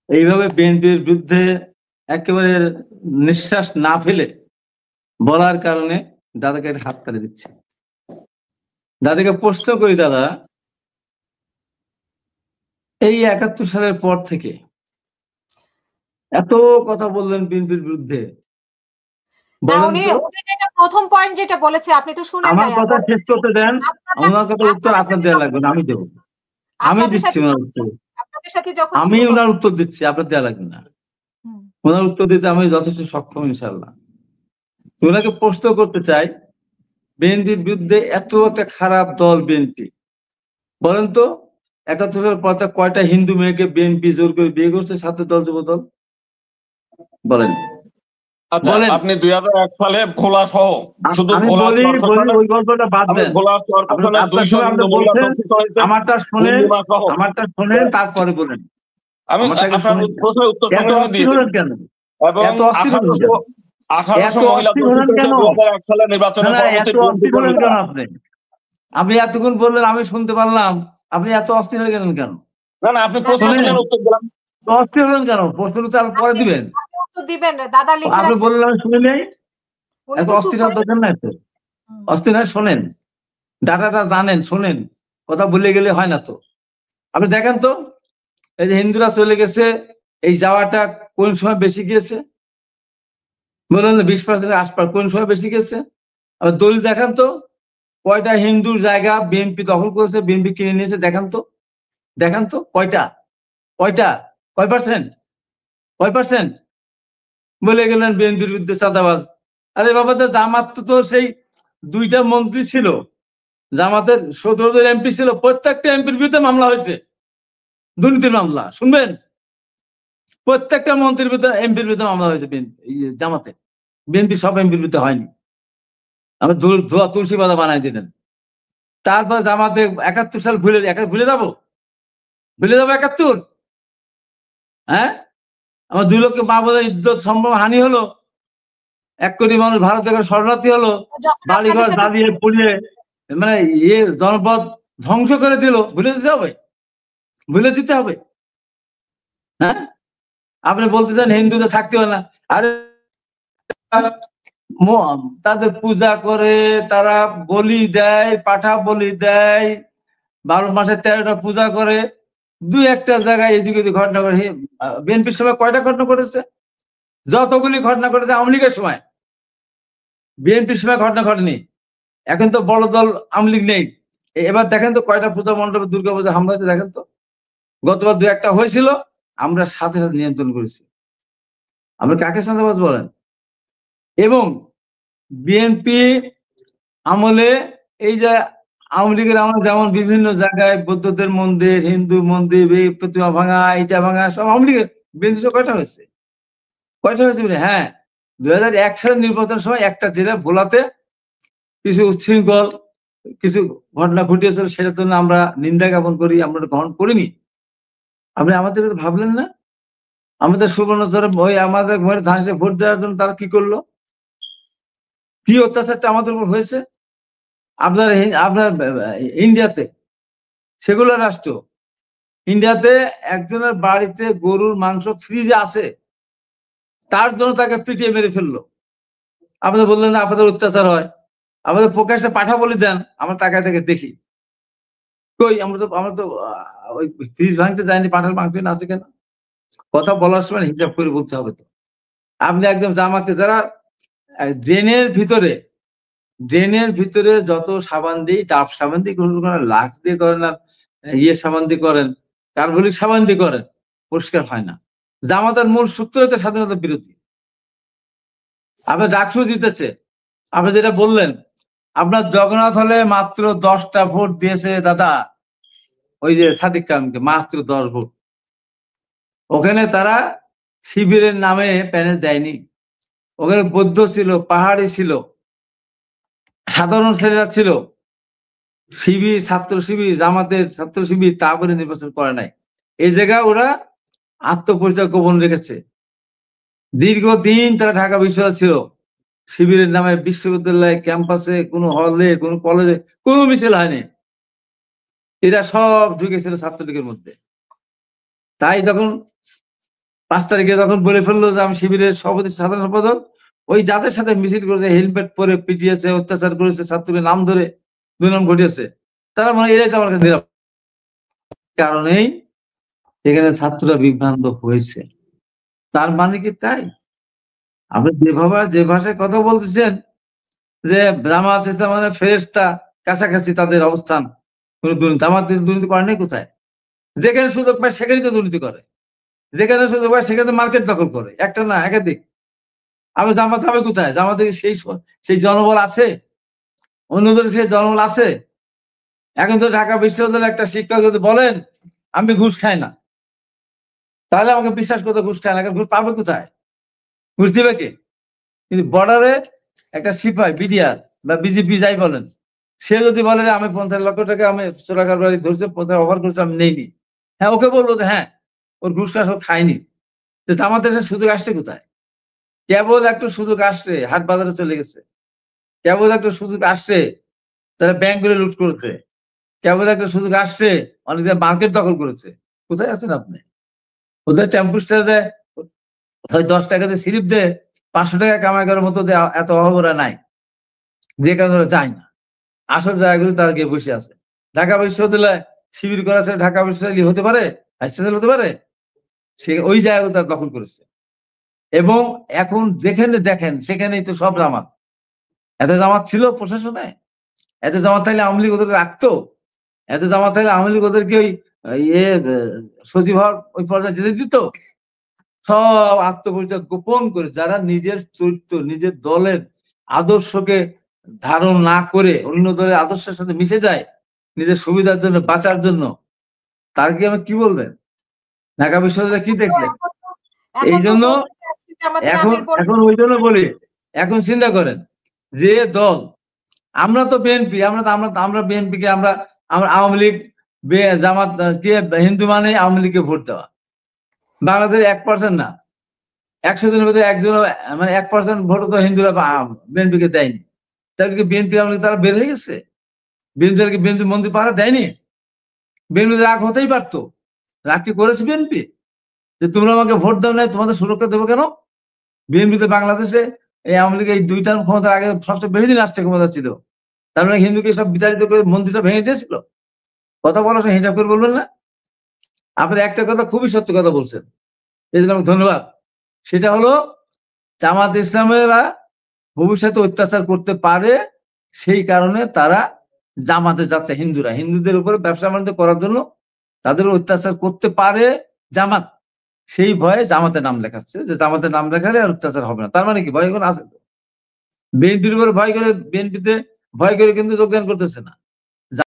এইভাবে বিএনপির বিরুদ্ধে একেবারে নিঃশ্বাস না ফেলে বলার কারণে দাদাকে হাত তালি দিচ্ছে। দাদাকে প্রশ্ন করি, দাদা এই ৭১ সালের পর থেকে এত কথা বললেন বিএনপির বিরুদ্ধে, বলেন তো। উনি যেটা প্রথম পয়েন্ট যেটা বলেছে আপনি তো শুনেন আমার নাই। কথা শেষ করতে দেন, ওনার কথা উত্তর আপনার দেওয়া লাগবে না, আমি দেবো। আমি দিচ্ছি ওনার উত্তর, আমি ওনার উত্তর দিচ্ছি, আপনার দেওয়া লাগবে না। ওনার উত্তর দিতে আমি যথেষ্ট সক্ষম ইনশাল্লাহ। ওনাকে প্রশ্ন করতে চাই, বিএনপির বিরুদ্ধে এত একটা খারাপ দল বিএনপি, বলেন তো ৭১ সালের পর কয়টা হিন্দু মেয়েকে বিএনপি জোর করে বিয়ে করছে ছাত্র দল যুব দল? বলেন। বলেন আপনি ২০০১ সালে ভোলা সহ শুধু ভোলা ওই গল্পটা বাদ দেন, আমারটা শোনেন তারপরে বলেন। আমি আপনার প্রশ্নের উত্তর এত অস্থির হলেন কেন? এত অস্থির হলেন কেন? আপনি এতক্ষণ বললেন, আমি শুনতে পারলাম, আপনি এত অস্থির হয়ে গেলেন কেন? না না, আপনি প্রশ্ন দিলেন, উত্তর দিলাম। অস্থির হলেন কেন? প্রশ্ন তো পরে দিবেন, আপনি বললেন আমি শুনি নাই। এত অস্থির হওয়ার দরকার নাই তো। অস্থির হয়, শোনেন, ডাটাটা জানেন, শোনেন, কথা ভুলে গেলে হয় না তো। আপনি দেখেন তো, এই যে হিন্দুরা চলে গেছে, এই যাওয়াটা কোন সময় বেশি গিয়েছে? বললেন 20% আশপাশ, কোন সময় বেশি গেছে? আবার দলিল দেখান তো, কয়টা হিন্দুর জায়গা বিএনপি দখল করেছে, বিএনপি কিনে নিয়েছে, দেখান তো, দেখান তো কয়টা, কয়টা, কয় পার্সেন্ট, কয় পার্সেন্ট? বলে গেলেন বিএনপির বিরুদ্ধে চাঁদাবাজ। আরে বাবা, তো জামাত তো সেই 2টা মন্ত্রী ছিল, জামাতের 17 জন এমপি ছিল, প্রত্যেকটা এমপির বিরুদ্ধে মামলা হয়েছে, দুর্নীতির মামলা। শুনবেন, প্রত্যেকটা মন্ত্রীর বিরুদ্ধে, এমপির বিরুদ্ধে মামলা হয়েছে জামাতে। বিএনপি সব এমপির বিরুদ্ধে হয়নি, আমরা ধোয়া তুলসী পাতা বানাই দিলেন। তারপর জামাতে ৭১ সাল ভুলে যাবো, ভুলে যাবো ৭১? হ্যাঁ, আমার 2 লক্ষ মা বোনের ইজ্জত সম্ভ্রম হানি হলো, 1 কোটি মানুষ ভারত থেকে শরণার্থী হলো, বাড়িঘর জ্বালিয়ে পুড়িয়ে মানে জনপদ ধ্বংস করে দিল, ভুলে দিতে হবে, ভুলে দিতে হবে? হ্যাঁ, আপনি বলতে চান হিন্দুদের থাকতে হবে না? আরে তাদের পূজা করে, তারা বলি দেয়, পাঠা বলি দেয়, 12 মাসে 13টা পূজা করে, 2-1টা জায়গায় এদিকে ঘটনা করে। বিএনপির সময় কয়টা ঘটনা করেছে? যতগুলি ঘটনা করেছে আওয়ামী লীগের সময়, বিএনপির সময় ঘটনা ঘটেনি। এখন তো বড় দল আওয়ামী লীগ নেই। এবার দেখেন তো কয়টা পূজা মণ্ডপে দুর্গাপূজা হামলা হয়েছে, দেখেন তো। গতবার 2-1টা হয়েছিল, আমরা সাথে সাথে নিয়ন্ত্রণ করেছি। আমরা কাকে চাঁদাবাজ বলেন? এবং বিএনপি আমলে এই যে আওয়ামী লীগের আমলে যেমন বিভিন্ন জায়গায় বৌদ্ধদের মন্দির, হিন্দু মন্দির, প্রতিমা ভাঙা, ইটা ভাঙা, সব আওয়ামী লীগের। বিএনপি কয়টা হয়েছে? কয়টা হয়েছে? হ্যাঁ, 2001 সালের নির্বাচনের সময় একটা জেলা ভোলাতে কিছু উচ্ছৃঙ্খল কিছু ঘটনা ঘটিয়েছিল, সেটার জন্য আমরা নিন্দা জ্ঞাপন করি, আমরা গ্রহণ করিনি। আপনি আমাদের ভাবলেন না? আমাদের সুবর্ণচরে ওই আমাদের ঘরে ধানসে ভোট দেওয়ার জন্য তারা কি করলো, কি অত্যাচারটা আমাদের উপর হয়েছে? আপনার ইন্ডিয়াতে সেগুলো রাষ্ট্র, ইন্ডিয়াতে একজনের বাড়িতে গরুর মাংস ফ্রিজে আছে, তার জন্য তাকে পিটিয়ে মেরে ফেললো। আপনাদের বললেন না আপনাদের অত্যাচার হয়? আমাদের প্রকাশ্যে পাঠা বলি দেন, আমরা তাকায় থেকে দেখি, কই আমরা তো ওই ফ্রিজ ভাঙতে যাইনি, পাঠার মাংস আছে কেন? কথা বলার সময় হিসাব করে বলতে হবে তো। আপনি একদম জামাতকে যারা ড্রেনের ভিতরে যত সাবান দিই, টাপ সাবান দিয়ে গোসল করেন, লাক্স দিয়ে করেন, আর সাবান দিয়ে করেন, কার্বলিক সাবান দিয়ে করেন, পরিষ্কার হয় না। জামাতের মূল সূত্র হচ্ছে স্বাধীনতা বিরোধী। আপনার ডাকসু জিতেছে, আপনি যেটা বললেন, আপনার জগন্নাথ হলে মাত্র 10টা ভোট দিয়েছে দাদা, ওই যে সাদিক কালামকে, মাত্র 10 ভোট। ওখানে তারা শিবিরের নামে প্যানেল দেয়নি, ওখানে বৌদ্ধ ছিল, পাহাড়ি ছিল, সাধারণ ছেলেরা ছিল, শিবির, ছাত্র শিবির, জামাতের ছাত্র শিবির, তা বলে নির্বাচন করে নাই। এই জায়গায় ওরা আত্মপরিচয় গোপন রেখেছে। দীর্ঘদিন তারা ঢাকা বিশ্ববিদ্যালয় ছিল, শিবিরের নামে বিশ্ববিদ্যালয় ক্যাম্পাসে, কোনো হলে, কোনো কলেজে কোনো মিছিল হয়নি। এরা সব ঢুকেছিল ছাত্রলীগের মধ্যে। তাই যখন 5 তারিখে যখন বলে ফেললো যে আমি শিবিরের সভাপতি সাধারণ সম্পাদক, ওই যাদের সাথে মিছিল করেছে, হেলমেট পরে পিটিয়েছে, অত্যাচার করেছে, ছাত্রদের নাম ধরে দুর্নাম ঘটিয়েছে, তারা মনে হয় এরাই তো আমার কাছে নিরাপদ। কারণেই সেখানে ছাত্ররা বিভ্রান্ত হয়েছে। তার মানে কি তাই? আপনি যে ভাষায় কথা বলতেছেন যে জামাত ইসলাম মানে ফেরেশতা, কাছাকাছি তাদের অবস্থান, কোন জামাত দুর্নীতি করে নাই কোথায়? যেখানে সুযোগ পায় সেখানেই তো দুর্নীতি করে, যেখানে সুযোগ পায় সেখানে মার্কেট দখল করে, একটা না একাধিক। আমি জামাত হবে কোথায়? জামাতের সেই জনবল আছে, অন্যদের খেয়ে জনবল আছে। এখন তো ঢাকা বিশ্ববিদ্যালয়ের একটা শিক্ষক যদি বলেন আমি ঘুষ খাই না, তাহলে আমাকে বিশ্বাস করতে, ঘুষ খায় না, ঘুষ পাবে কোথায়? ঘুষ দিবে কে? কিন্তু বর্ডারে একটা সিপাই, বিডিআর বা বিজেপি যাই বলেন, সে যদি বলে যে আমি 50 লক্ষ টাকা আমি চোরাকারবারি ধরছে, অফার করছে, আমি নেইনি, হ্যাঁ ওকে বলবো যে হ্যাঁ ওর ঘুষ সব খায়নি। তো জামাতের সুযোগ আসছে কোথায়? কেবল একটু সুযোগ আসছে, হাট বাজারে চলে গেছে। কেবল একটা সুযোগ আসছে, তারা ব্যাংকগুলো লুট করেছে। কেবল একটা সুযোগ আসছে, অনেক মার্কেট দখল করেছে। কোথায় আছেন আপনি? ওদের টেম্পু স্ট্যান্ডে 10 টাকাতে স্লিপ দেয়, 500 টাকা কামাই করার মতো এত অহবরা নাই, যে কারণে ওরা যায় না। আসল জায়গাগুলো তারা গিয়ে বসে আছে। ঢাকা বিশ্ববিদ্যালয় শিবির করেছে, ঢাকা বিশ্ববিদ্যালয় হতে পারে, হাসপাতাল হতে পারে, সে ওই জায়গাগুলো তারা দখল করেছে। এবং এখন যেখানে দেখেন সেখানেই তো সব জামাত। এত জামাত ছিল প্রশাসনে? এত জামাত থাকলে আওয়ামী লীগ ওদের রাখতো? এত জামাত থাকলে আওয়ামী লীগ ওদেরকে ওই সচিব হওয়ার ওই পর্যায়ে যেতে দিত? সব আত্মপরিচয় গোপন করে, যারা নিজের চরিত্র, নিজের দলের আদর্শকে ধারণ না করে অন্য দলের আদর্শের সাথে মিশে যায় নিজের সুবিধার জন্য, বাঁচার জন্য, তার কি আমি কি বলবেন? ঢাকা বিশ্ববিদ্যালয় কি দেখলেন? এই জন্য এখন ওই জন্য বলি, এখন চিন্তা করেন যে দল, আমরা তো বিএনপি, আমরা বিএনপিকে আমরা আওয়ামী লীগ, জামাত কে হিন্দু মানে আওয়ামী লীগকে ভোট দেওয়া। বাংলাদেশের 1% না, 100 জনের মধ্যে একজন, মানে 1% ভোট তো হিন্দুরা বিএনপিকে দেয়নি। তাহলে কি বিএনপি আওয়ামী লীগ তারা বের হয়ে গেছে? বিএনপি মন্ত্রী পাহারা দেয়নি? বিএনপি রাগ হতেই পারতো। রাগ কি করেছে বিএনপি? যে তোমরা আমাকে ভোট দাও নাই, তোমাদের সুরক্ষা দেবো কেন? বিএনপি তো বাংলাদেশে এই আওয়ামী লীগ এই 2 টার্ম ক্ষমতার আগে সবচেয়ে বেশি দিন রাষ্ট্রীয় ক্ষমতা ছিল। তার মানে হিন্দুকে সব বিতাড়িত করে মন্ত্রীটা ভেঙে দিয়েছিল। কথা বলার সময় হিসাব করে বলবেন না? আপনি একটা কথা খুবই সত্য কথা বলছেন, এই জন্য আমাকে ধন্যবাদ। সেটা হলো জামাত ইসলামেরা ভবিষ্যতে অত্যাচার করতে পারে, সেই কারণে তারা জামাতে যাচ্ছে। হিন্দুদের উপরে ব্যবসা বাণিজ্য করার জন্য তাদের অত্যাচার করতে পারে জামাত, সেই ভয়ে জামাতে নাম লেখাচ্ছে, যে জামাতে নাম লেখালে আর অত্যাচার হবে না। তার মানে কি ভয় এখন আছে? বিএনপির উপরে ভয় করে, বিএনপিতে ভয় করে কিন্তু যোগদান করতেছে না।